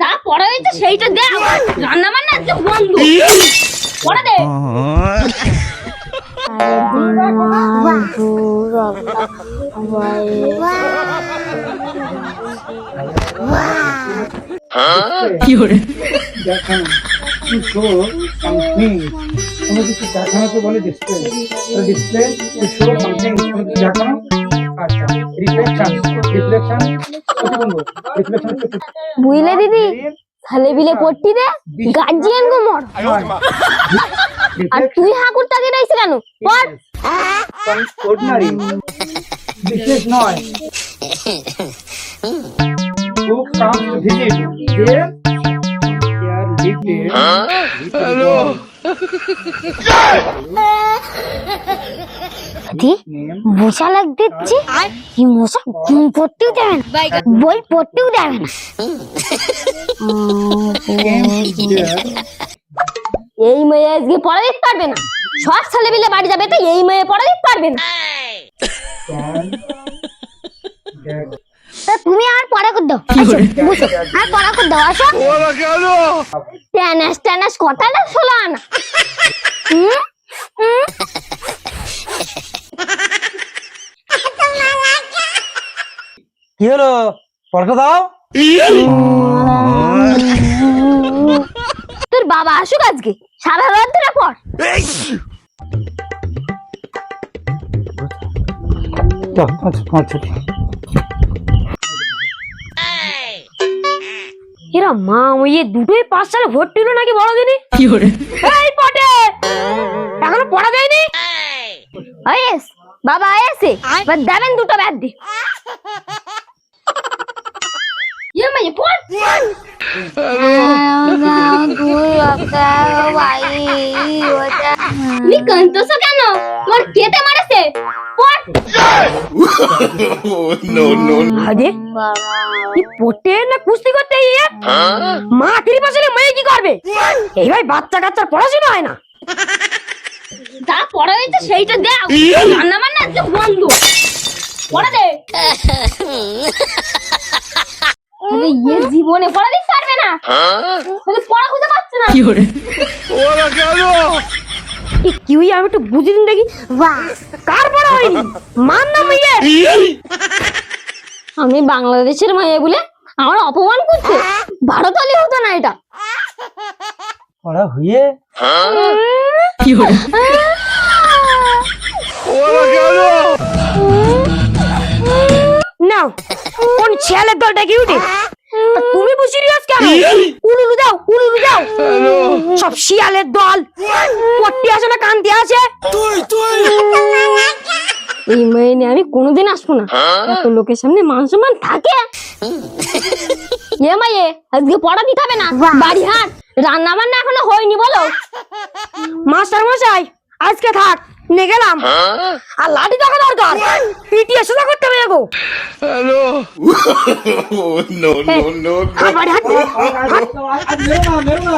যা পড়া হয়েছে সেইটা দে। রান্না বান্না আজকে বন্ধ। পড়া দে। কি করে দেখানো টু শো সামথিং কোনো কিছু দেখানো তো বলে display display to show something কোনো কিছু দেখানো আচ্ছা রিফ্লেকশন রিফ্লেকশন প্রতিবিম্ব রিফ্লেকশন বুঝলে দিদি খালে বিলে পড়তি দে গার্জিয়ান গো মর। আর তুই হাকুর তাকে রাইছ কেন পড়। অর্ডিনারি বিশেষ নয় who comes to visit them they are living hello দি মশা লাগ দিচ্ছে কি মশা পড়তেও দেবে না বই পড়তেও দেবে না। এই মেয়ে আজকে পড়া দিতে পারবে না। সব ছেলে মিলে বাড়ি যাবে তো এই মেয়ে পড়া দিতে পারবে না। তুমি আর পড়া করে দাও বুঝো আর পড়া করে দাও আসো। ট্যানাস ট্যানাস কথা না শোনা না। কি হলো পড়া দাও তোর বাবা আসুক আজকে সারা রাত ধরে পড়। এরা মা ওই দুটোই 5 সালে ভর্তি হলো নাকি বড় দিনই কি করে এই পটে এখনো পড়া দেয়নি। আয়েস বাবা আয়েছে বাদ দেবেন দুটো ব্যাট দি ये मैं ये पढ़ नी कंतोसो কেন তোর কেতে মারছে পড়। नो नो আরে কি পড়তে না কুস্তি করতে ইয়ে মা আখেরি বছরে মেয়ে কি করবে এই ভাই বাচ্চা কাচ্চার পড়াশোনা হয় না। যা পড়া হয়েছে সেইটা দাও রান্না বান্না আজকে বন্ধ। পড়া দে। আরে ये জীবনে পড়া দিতে পারবে না তাহলে পড়া খুঁজে পাচ্ছে না কি করে ওরা কেন কি হই আমি একটু বুঝি দিন দেখি বাহ কার পড়া হয়নি মান না মেয়ে আমি বাংলাদেশের মেয়ে বলে আমার অপমান করছে ভারতালি হতো না এটা পড়া হয়ে কি করে ওরা কেন না কোন ছেলের দলটা কি উঠে তুমি বুঝি রিয়াজ কেন উলুলু দাও সব শিয়ালের দল পট্টি আছে না কান্তি আছে এই মেয়ে নিয়ে আমি কোনোদিন আসবো না। এত লোকের সামনে মান সম্মান থাকে এ মাইয়ে আজকে পড়া দিতে হবে না বাড়ি হাট রান্না বান্না এখনো হয়নি বলো। মাস্টার মশাই আজকে থাক নে গেলাম আর লাঠি দেখা দরকার পিটিয়ে সোজা করতে হবে গো হ্যালো नो नो नो বাড়ি হাট মেরো না